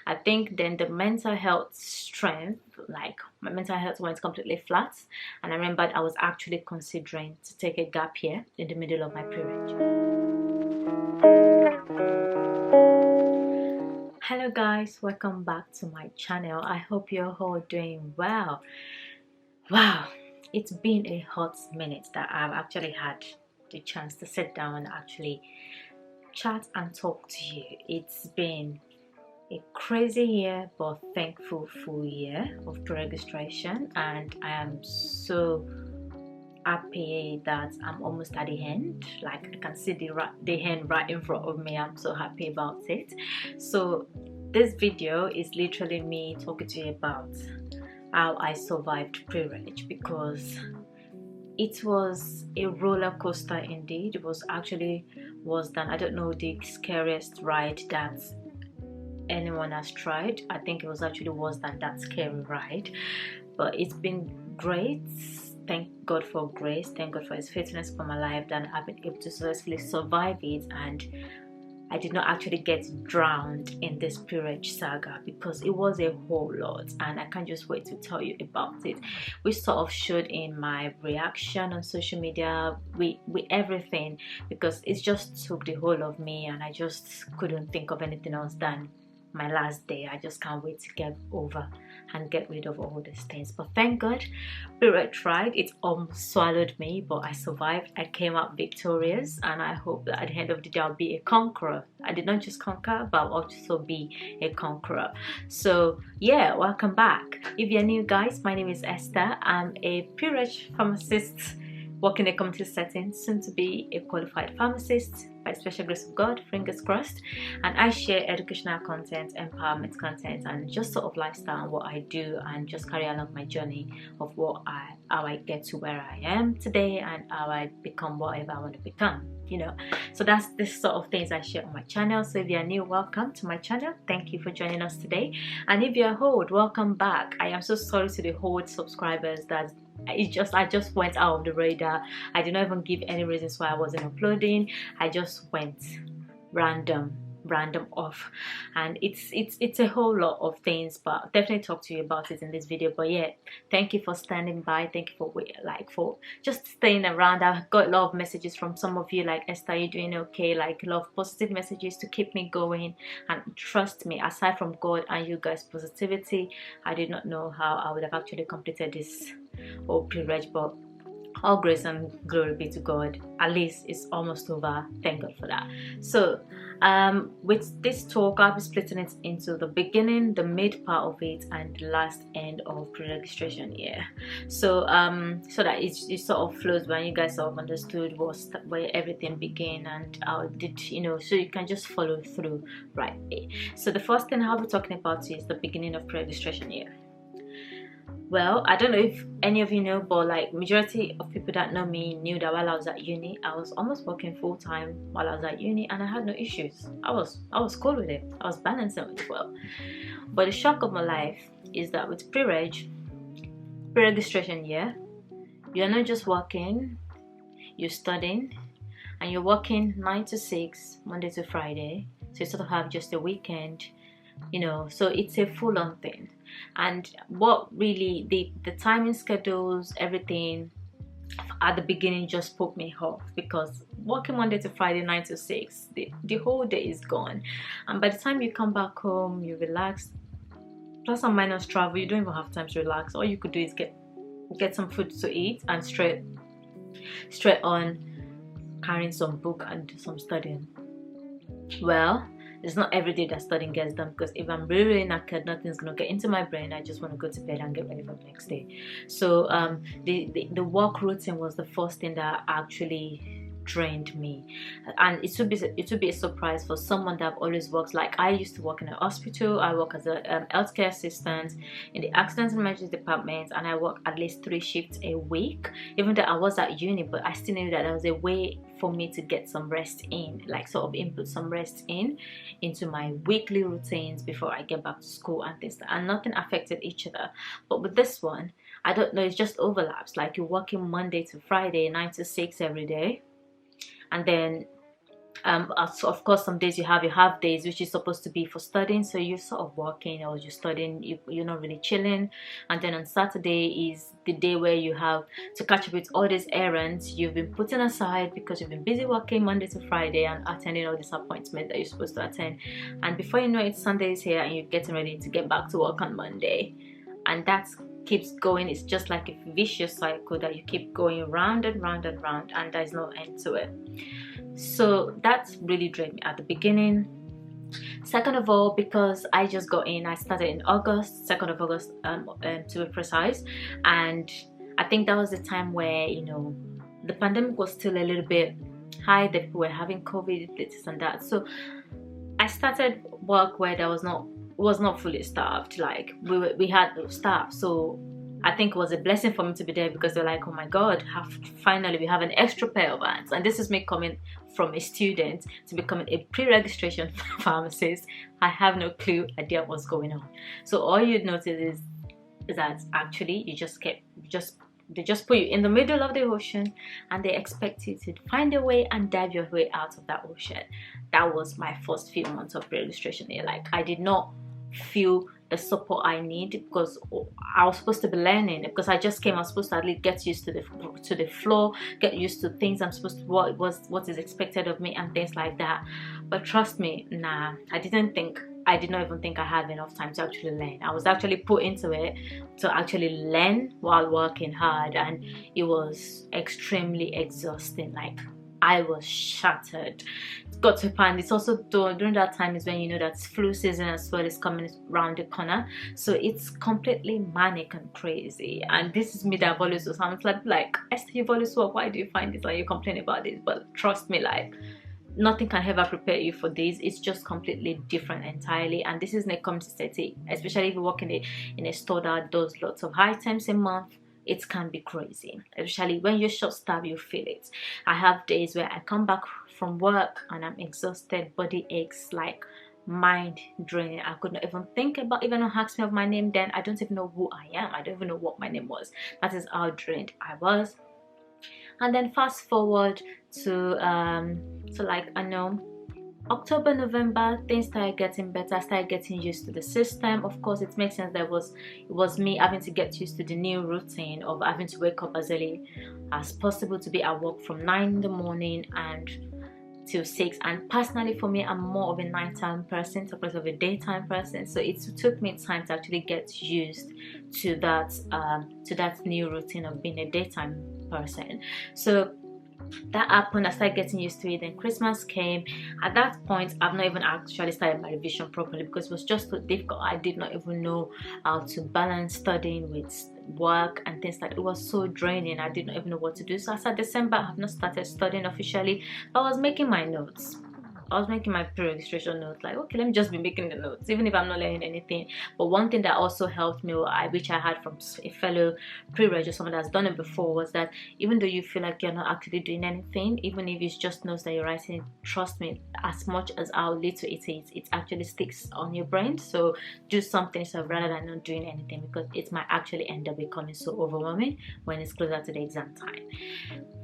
I think then the mental health strength, like my mental health went completely flat, and I remembered I was actually considering to take a gap year in the middle of my pre-reg. Hello guys, welcome back to my channel. I hope you're all doing well. Wow, it's been a hot minute that I've actually had the chance to sit down and actually chat and talk to you. It's been a crazy year but thankful full year of pre-registration, and I am so happy that I'm almost at the end. Like, I can see the end right in front of me. I'm so happy about it. So this video is literally me talking to you about how I survived pre-reg, because it was a roller coaster indeed. It was actually worse than, I don't know, the scariest ride that anyone has tried. I think it was actually worse than that scary ride, but it's been great. Thank God for grace, thank God for his faithfulness for my life, that I've been able to successfully survive it, and I did not actually get drowned in this pre-reg saga, because it was a whole lot and I can't just wait to tell you about it. We sort of showed in my reaction on social media, with everything, because it just took the whole of me and I just couldn't think of anything else than my last day. I just can't wait to get over and get rid of all these things. But thank God, pre-reg tried. It almost swallowed me, but I survived. I came out victorious, and I hope that at the end of the day I'll be a conqueror. I did not just conquer, but I'll also be a conqueror. So yeah, welcome back. If you're new guys, my name is Esther. I'm a pre-reg pharmacist working in a community setting, soon to be a qualified pharmacist by special grace of God, fingers crossed. And I share educational content, empowerment content, and just sort of lifestyle and what I do, and just carry along my journey of how I get to where I am today and how I become whatever I want to become, you know. So that's the sort of things I share on my channel. So if you're new, welcome to my channel. Thank you for joining us today. And if you're old, welcome back. I am so sorry to the old subscribers that I just went out of the radar. I did not even give any reasons why I wasn't uploading. I just went random off, and it's a whole lot of things, but I'll definitely talk to you about it in this video. But yeah, thank you for standing by. Thank you for just staying around. I got a lot of messages from some of you like, Esther, you doing okay? Like, a lot of positive messages to keep me going. And trust me, aside from God and you guys' positivity, I did not know how I would have actually completed this whole pre-reg, but all grace and glory be to God. At least it's almost over. Thank God for that. So with this talk, I'll be splitting it into the beginning, the mid part of it, and the last end of pre-registration year. So so that it sort of flows when you guys sort of understood where everything began and how it did, you know, so you can just follow through right away. So the first thing I'll be talking about is the beginning of pre-registration year. Well, I don't know if any of you know, but like, majority of people that know me knew that while I was at uni, I was almost working full-time while I was at uni, and I had no issues. I was cool with it. I was balancing it well. But the shock of my life is that with pre-registration year, you're not just working, you're studying, and you're working 9 to 6 Monday to Friday, so you sort of have just a weekend, you know. So it's a full-on thing. And what really the timing schedules, everything at the beginning just put me off, because working Monday to Friday 9 to 6, the whole day is gone, and by the time you come back home, you relax, plus or minus travel, you don't even have time to relax. All you could do is get some food to eat and straight on carrying some book and do some studying. Well, it's not every day that studying gets done, because if I'm really knackered, nothing's gonna get into my brain. I just want to go to bed and get ready for the next day. So the work routine was the first thing that actually drained me, and it would be a surprise for someone that always works. Like, I used to work in a hospital. I work as a healthcare assistant in the accident and emergency department, and I work at least 3 shifts a week. Even though I was at uni, but I still knew that there was a way for me to get some rest in, like sort of input some rest into my weekly routines before I get back to school and things, and nothing affected each other. But with this one, I don't know, it's just overlaps. Like, you're working Monday to Friday 9 to 6 every day, and then So of course, some days you have your half days, which is supposed to be for studying, so you're sort of working or you're studying, you're not really chilling. And then on Saturday is the day where you have to catch up with all these errands you've been putting aside because you've been busy working Monday to Friday and attending all these appointments that you're supposed to attend. And before you know it, Sunday is here and you're getting ready to get back to work on Monday. And that keeps going. It's just like a vicious cycle that you keep going round and round and round, and there's no end to it. So that's really drained me at the beginning. Second of all, because I just got in, I started in August, 2nd of August to be precise, and I think that was the time where, you know, the pandemic was still a little bit high, that people were having COVID, this and that. So I started work where there was not fully staffed. Like we had no staff, so I think it was a blessing for me to be there, because they're like, oh my god, finally we have an extra pair of hands. And this is me coming from a student to becoming a pre-registration pharmacist. I have no idea what's going on. So all you'd notice is that actually they just put you in the middle of the ocean and they expect you to find a way and dive your way out of that ocean. That was my first few months of pre-registration here. Like, I did not feel the support I need, because I was supposed to be learning, because I just came. I was supposed to at least get used to the flow, get used to things I'm supposed to, what is expected of me and things like that. But trust me, nah, I did not even think I had enough time to actually learn. I was actually put into it to actually learn while working hard, and it was extremely exhausting. Like, I was shattered. It got to a point. It's also during that time is when you know that flu season as well is coming around the corner, so it's completely manic and crazy. And this is me that I've always was. I'm like, Esther, you've always worked. Why do you find this? Like, you complain about this, but trust me, like, nothing can ever prepare you for this. It's just completely different entirely, and this is not consistency, especially if you work in a store that does lots of items a month. It can be crazy, especially when you're short staffed. You feel it. I have days where I come back from work and I'm exhausted, body aches, like mind draining. I could not even think about, even ask me of my name then. I don't even know who I am. I don't even know what my name was. That is how drained I was. And then fast forward to like, I know, October, November, things started getting better. I started getting used to the system. Of course, it makes sense that it was me having to get used to the new routine of having to wake up as early as possible to be at work from 9 in the morning and till 6. And personally for me, I'm more of a nighttime person opposed of a daytime person, so it took me time to actually get used to that new routine of being a daytime person. So that happened. I started getting used to it. Then Christmas came. At that point, I've not even actually started my revision properly, because it was just so difficult. I did not even know how to balance studying with work and things like that. It was so draining. I did not even know what to do. So as of December, I have not started studying officially. I was making my notes. I was making my pre-registration notes, like, okay, let me just be making the notes, even if I'm not learning anything. But one thing that also helped me, which I had from a fellow pre-reg or someone that's done it before, was that even though you feel like you're not actually doing anything, even if it's just notes that you're writing, trust me, as much as how little it is, it actually sticks on your brain. So do something rather than not doing anything, because it might actually end up becoming so overwhelming when it's closer to the exam time.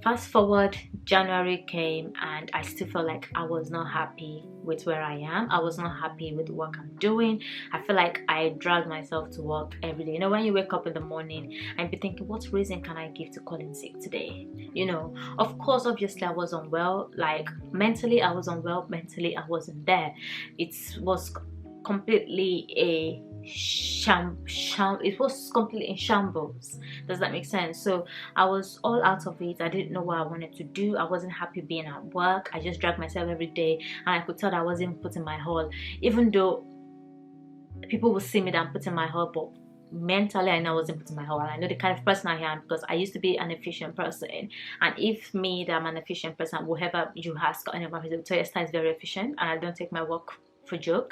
Fast forward, January came and I still felt like I was not happy with where I am. I was not happy with the work I'm doing. I feel like I drag myself to work every day. You know, when you wake up in the morning and be thinking, what reason can I give to calling sick today? You know, of course, obviously I was unwell. Like, mentally I was unwell, mentally I wasn't there. It was completely it was completely in shambles. Does that make sense? So I was all out of it. I didn't know what I wanted to do. I wasn't happy being at work. I just dragged myself every day, and I could tell that I wasn't putting my all, even though people would see me that I'm putting my all, but mentally I know I wasn't putting my all. I know the kind of person I am, because I used to be an efficient person, and if me that I'm an efficient person, whoever you ask any of my friends will tell you Esther is very efficient and I don't take my work for joke.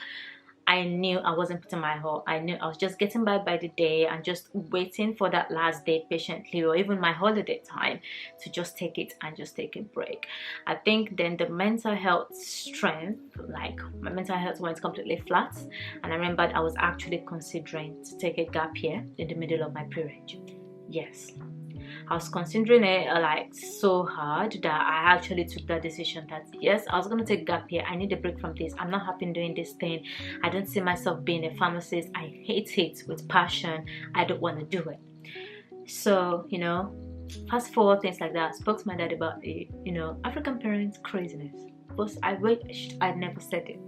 I knew I wasn't putting my all. I knew I was just getting by the day and just waiting for that last day patiently, or even my holiday time, to just take it and just take a break. I think then the mental health strength, like my mental health went completely flat, and I remembered I was actually considering to take a gap year in the middle of my pre-reg. Yes. I was considering it like so hard that I actually took that decision that yes, I was going to take gap year. I need a break from this. I'm not happy doing this thing. I don't see myself being a pharmacist. I hate it with passion. I don't want to do it. So, you know, fast forward, things like that. I spoke to my dad about the, you know, African parents craziness. But I wished I'd never said it.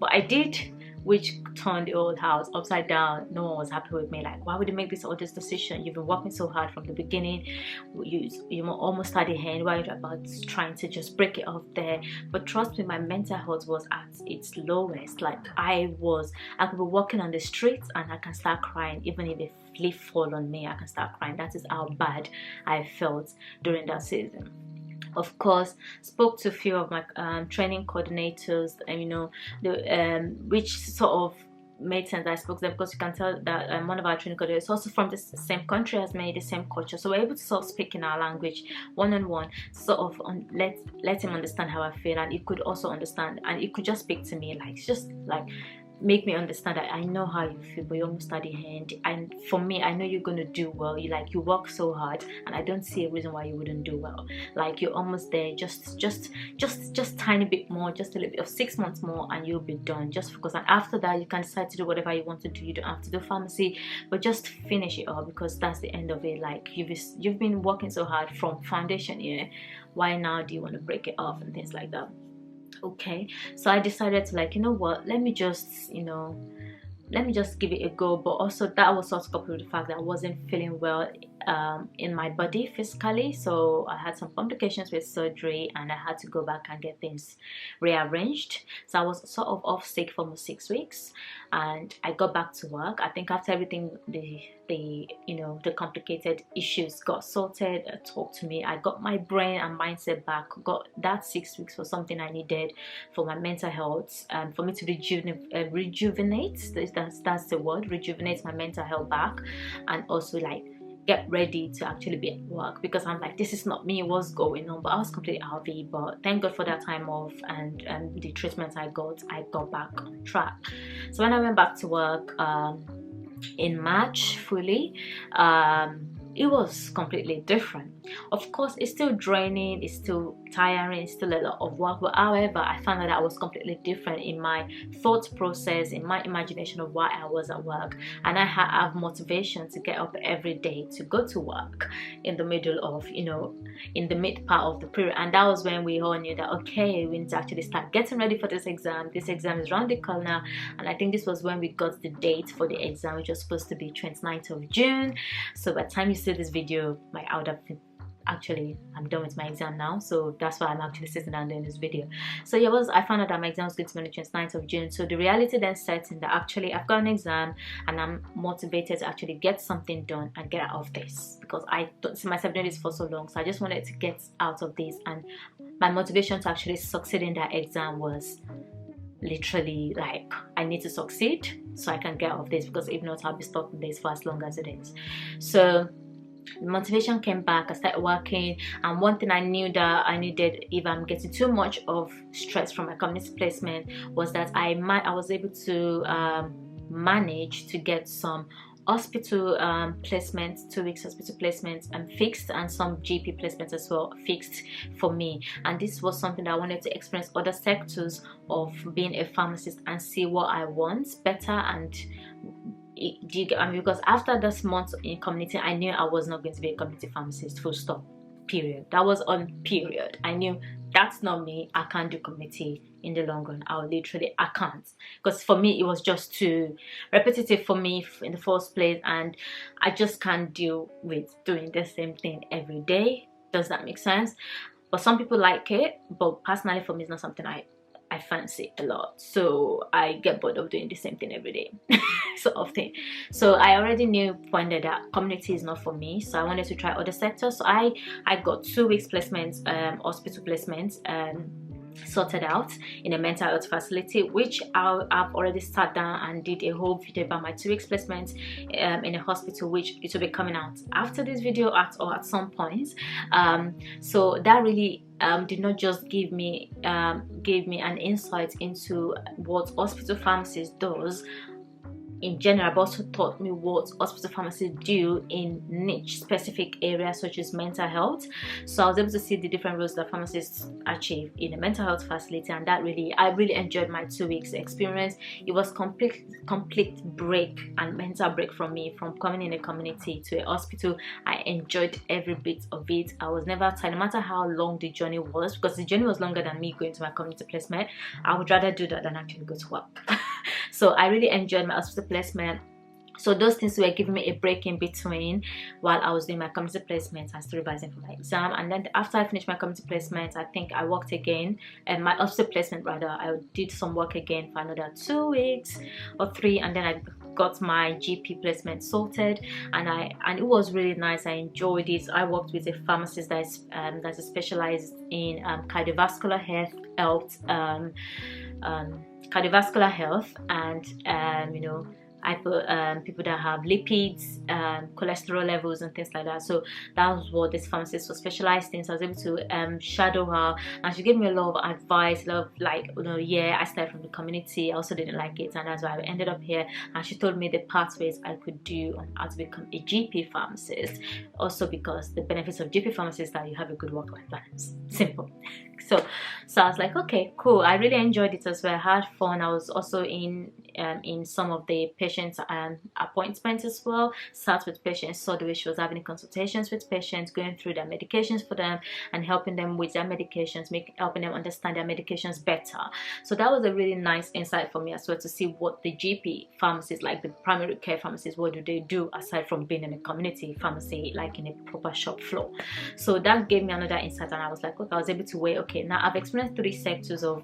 But I did, which turned the old house upside down. No one was happy with me. Like, why would you make all this decision? You've been working so hard from the beginning. You almost started hand. Why are you about trying to just break it off there? But trust me, my mental health was at its lowest. Like, I could be walking on the streets and I can start crying. Even if a leaf fall on me, I can start crying. That is how bad I felt during that season. Of course, spoke to a few of my training coordinators, and you know, which sort of made sense. I spoke to them because you can tell that one of our training coordinators is also from the same country as me, the same culture, so we're able to sort of speak in our language one-on-one, sort of let him understand how I feel, and he could also understand, and he could just speak to me like, just like make me understand that I know how you feel, but you almost study hand, and for me, I know you're gonna do well. You work so hard, and I don't see a reason why you wouldn't do well. Like, you're almost there, just tiny bit more, just a little bit of 6 months more, and you'll be done. Just focus, and after that, you can decide to do whatever you want to do. You don't have to do pharmacy, but just finish it all, because that's the end of it. Like, you've been working so hard from foundation year. Why now do you want to break it off and things like that? Okay, so I decided to, like, you know what, let me just give it a go. But also that was also coupled with the fact that I wasn't feeling well in my body physically, so I had some complications with surgery and I had to go back and get things rearranged. So I was sort of off sick for almost 6 weeks, and I got back to work. I think after everything, the complicated issues got sorted, talked to me, I got my brain and mindset back. Got that 6 weeks was something I needed for my mental health and for me to rejuvenate. That's the word, rejuvenate my mental health back, and also like get ready to actually be at work, because I'm like, this is not me, what's going on? But I was completely out of it. But thank God for that time off and the treatment I got back on track. So when I went back to work in March fully, it was completely different. Of course, it's still draining, it's still tiring, it's still a lot of work, but however, I found that I was completely different in my thought process, in my imagination of why I was at work, and I have motivation to get up every day to go to work in the middle of, in the mid part of the period. And that was when we all knew that, okay, we need to actually start getting ready for this exam. This exam is around the corner, and I think this was when we got the date for the exam, which was supposed to be 29th of June. So by the time you see this video, I would have actually, I'm done with my exam now, so that's why I'm actually sitting down doing this video. So yeah, I found out that my exam was going to be on the 29th of June. So the reality then sets in that actually I've got an exam and I'm motivated to actually get something done and get out of this, because I don't see myself doing this for so long. So I just wanted to get out of this, and my motivation to actually succeed in that exam was literally like, I need to succeed so I can get out of this, because if not, I'll be stuck in this for as long as it is. So the motivation came back, I started working, and one thing I knew that I needed if I'm getting too much of stress from my community placement was that I was able to manage to get some hospital placements, 2 weeks hospital placements and fixed, and some GP placements as well fixed for me. And this was something that I wanted to experience other sectors of being a pharmacist and see what I want better. And do you get, because after this month in community, I knew I was not going to be a community pharmacist, full stop, period. That was on period. I knew that's not me. I can't do community in the long run. I can't, because for me it was just too repetitive for me in the first place, and I just can't deal with doing the same thing every day. Does that make sense? But some people like it, but personally for me it's not something I fancy a lot. So I get bored of doing the same thing every day sort of thing. So I already knew pointed that community is not for me, so I wanted to try other sectors. So I got 2 weeks placements, hospital placements sorted out in a mental health facility, which I've already sat down and did a whole video about my 2 weeks placement in a hospital, which it will be coming out after this video at some point. So that really did not just give me an insight into what hospital pharmacist does, in general, but also taught me what hospital pharmacists do in niche specific areas such as mental health. So I was able to see the different roles that pharmacists achieve in a mental health facility, and that I really enjoyed my 2 weeks experience. It was complete break and mental break from me, from coming in a community to a hospital. I enjoyed every bit of it. I was never tired, no matter how long the journey was, because the journey was longer than me going to my community placement. I would rather do that than actually go to work. So I really enjoyed my hospital placement. So those things were giving me a break in between while I was doing my community placement and still revising for my exam. And then after I finished my community placement, I think I worked again, and my hospital placement rather, I did some work again for another 2 weeks or 3, and then I got my GP placement sorted, and it was really nice. I enjoyed it. I worked with a pharmacist that's specialized in cardiovascular health, cardiovascular health, and you know, people that have lipids, cholesterol levels and things like that. So that was what this pharmacist was specialized in. So I was able to shadow her, and she gave me a lot of advice, a lot of, like, you know, yeah, I started from the community. I also didn't like it, and that's why I ended up here. And she told me the pathways I could do on how to become a GP pharmacist. Also, because the benefits of GP pharmacist is that you have a good work-life balance. Simple. So I was like, okay, cool. I really enjoyed it as well. I had fun. I was also in some of the patients appointments as well. Sat with patients, saw the way she was having consultations with patients, going through their medications for them and helping them with their medications, helping them understand their medications better. So that was a really nice insight for me as well, to see what the GP pharmacists, like the primary care pharmacists, what do they do aside from being in a community pharmacy, like in a proper shop floor. So that gave me another insight, and I was like, okay, I was able to weigh, okay, now I've experienced 3 sectors of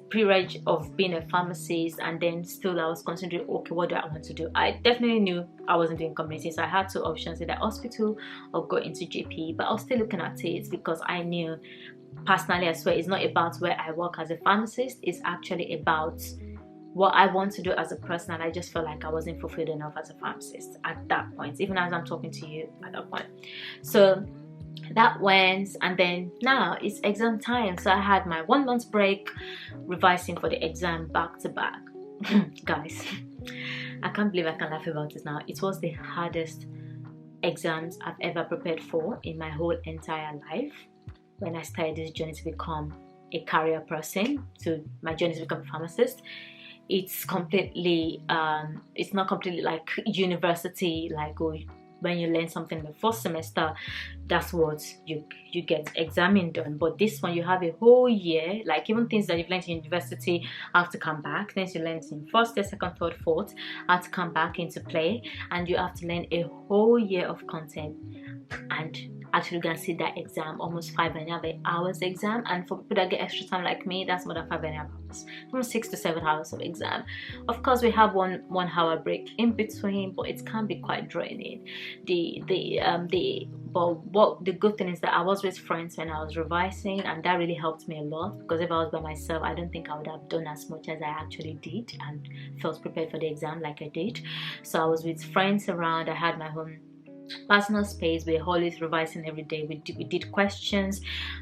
pre-reg, of being a pharmacist, and then still I was considering, okay, what do I want to do? I definitely knew I wasn't doing community, so I had 2 options, either hospital or go into GP. But I was still looking at it because I knew personally as well, it's not about where I work as a pharmacist, it's actually about what I want to do as a person, and I just felt like I wasn't fulfilled enough as a pharmacist at that point, even as I'm talking to you at that point. So that went, and then now it's exam time. So I had my 1 month break, revising for the exam back to back. Guys, I can't believe I can laugh about it now. It was the hardest exams I've ever prepared for in my whole entire life. When I started this journey to become a career person, to my journey to become a pharmacist, it's completely it's not completely like university, like when you learn something in the first semester, that's what you get examined on. But this one, you have a whole year, like even things that you've learned in university have to come back. Things you learned in first year, second, third, fourth have to come back into play, and you have to learn a whole year of content and actually gonna sit that exam, almost 5.5 hours exam. And for people that get extra time like me, that's more than 5.5 hours, from 6 to 7 hours of exam. Of course, we have one hour break in between, but it can be quite draining. But what the good thing is that I was with friends when I was revising, and that really helped me a lot, because if I was by myself, I don't think I would have done as much as I actually did and felt prepared for the exam like I did. So I was with friends around. I had my own personal space. We're always revising every day. We did questions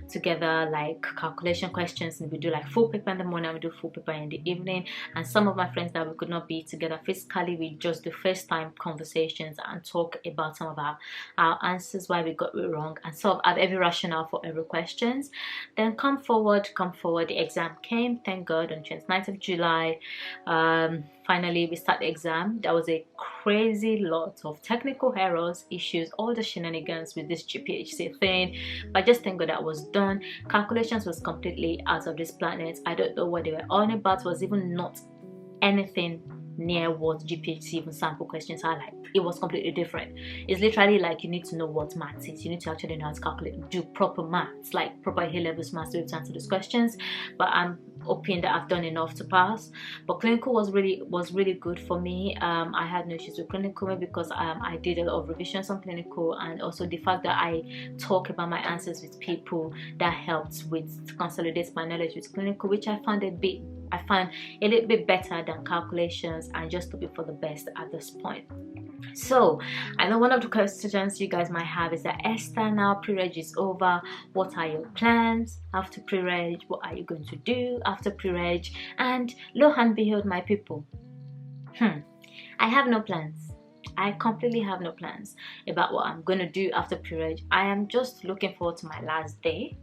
together, like calculation questions, and we do like full paper in the morning, we do full paper in the evening. And some of my friends that we could not be together physically, we just do FaceTime conversations and talk about some of our answers, why we got it wrong, and sort of have every rationale for every questions. Then come forward, the exam came, thank God, on 29th of July. Finally we start the exam. There was a crazy lot of technical errors, issues, all the shenanigans with this GPHC thing, but just thank God that was done. Calculations was completely out of this planet. I don't know what they were on about. It was even not anything near what GPHC even sample questions are like. It was completely different. It's literally like you need to know what maths is. You need to actually know how to calculate, do proper maths, like proper A-levels maths to be able to answer those questions. But I'm hoping that I've done enough to pass. But clinical was really good for me. I had no issues with clinical because I did a lot of revisions on clinical, and also the fact that I talk about my answers with people, that helped with consolidate my knowledge with clinical, which I found a little bit better than calculations, and just hoping for the best at this point. So I know one of the questions you guys might have is that, Esther, now pre-reg is over, what are your plans after pre-reg? What are you going to do after pre-reg? And lo and behold, my people, I have no plans. I completely have no plans about what I'm gonna do after Pre-Reg. I am just looking forward to my last day.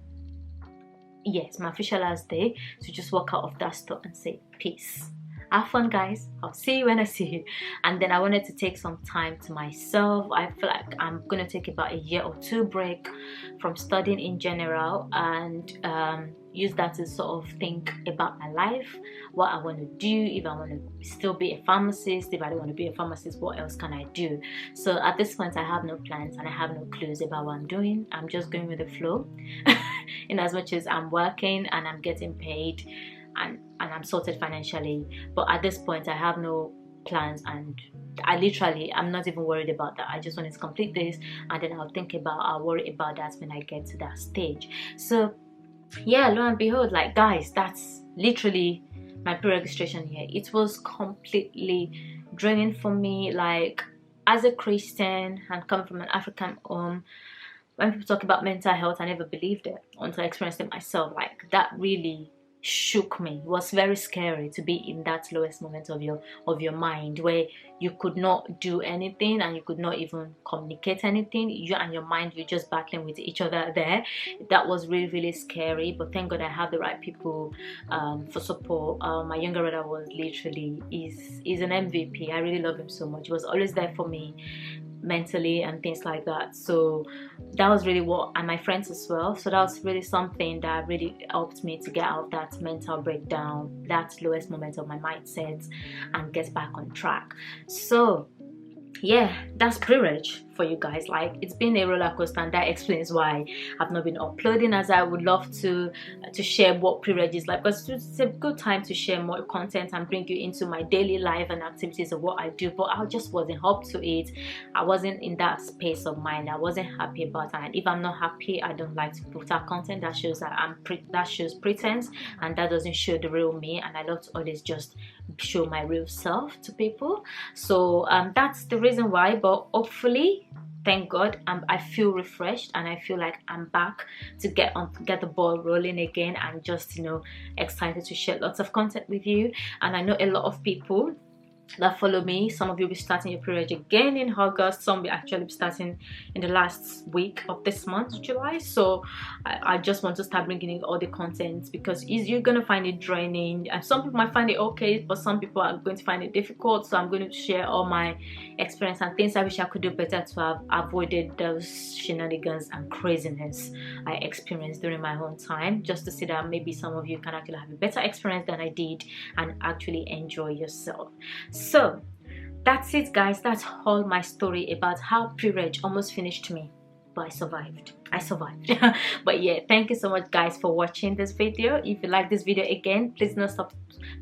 Yes, my official last day, to just walk out of that store and say peace. Have fun, guys. I'll see you when I see you. And then I wanted to take some time to myself. I feel like I'm gonna take about a year or two break from studying in general, and use that to sort of think about my life, what I want to do. If I want to still be a pharmacist, if I don't want to be a pharmacist, what else can I do? So at this point, I have no plans and I have no clues about what I'm doing. I'm just going with the flow. In as much as I'm working and I'm getting paid and I'm sorted financially, but at this point I have no plans, and I'm not even worried about that. I just wanted to complete this, and then I'll worry about that when I get to that stage. So yeah, lo and behold, like, guys, that's literally my pre-registration here. It was completely draining for me. Like, as a Christian and coming from an African home, when people talk about mental health, I never believed it until I experienced it myself. Like, that really shook me. It was very scary to be in that lowest moment of your mind, where you could not do anything and you could not even communicate anything. You and your mind, you're just battling with each other there. That was really, really scary. But thank God I have the right people for support. My younger brother was literally is an MVP. I really love him so much. He was always there for me mentally and things like that. So that was really and my friends as well. So that was really something that really helped me to get out of that mental breakdown, that lowest moment of my mindset, and get back on track. So yeah, that's Pre-Reg for you guys. Like, it's been a roller coaster, and that explains why I've not been uploading as I would love to share what Pre-Reg is like, because it's a good time to share more content and bring you into my daily life and activities of what I do. But I just wasn't up to it. I wasn't in that space of mind. I wasn't happy about it, and if I'm not happy, I don't like to put out content that shows that that shows pretense, and that doesn't show the real me. And I love to always just show my real self to people. So that's the reason why. But hopefully, thank God, I feel refreshed, and I feel like I'm back to get the ball rolling again, and just, you know, excited to share lots of content with you. And I know a lot of people that follow me, some of you will be starting your Pre-Reg again in August, some will actually be starting in the last week of this month, July. So I just want to start bringing in all the content, because you're going to find it draining, and some people might find it okay, but some people are going to find it difficult. So I'm going to share all my experience and things I wish I could do better to have avoided those shenanigans and craziness I experienced during my own time, just to see that maybe some of you can actually have a better experience than I did and actually enjoy yourself. So that's it, guys. That's all my story about how Pre-Reg almost finished me, but I survived. But yeah, thank you so much, guys, for watching this video. If you like this video, again, please don't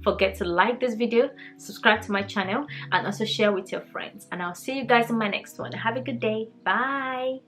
forget to like this video, subscribe to my channel, and also share with your friends. And I'll see you guys in my next one. Have a good day. Bye.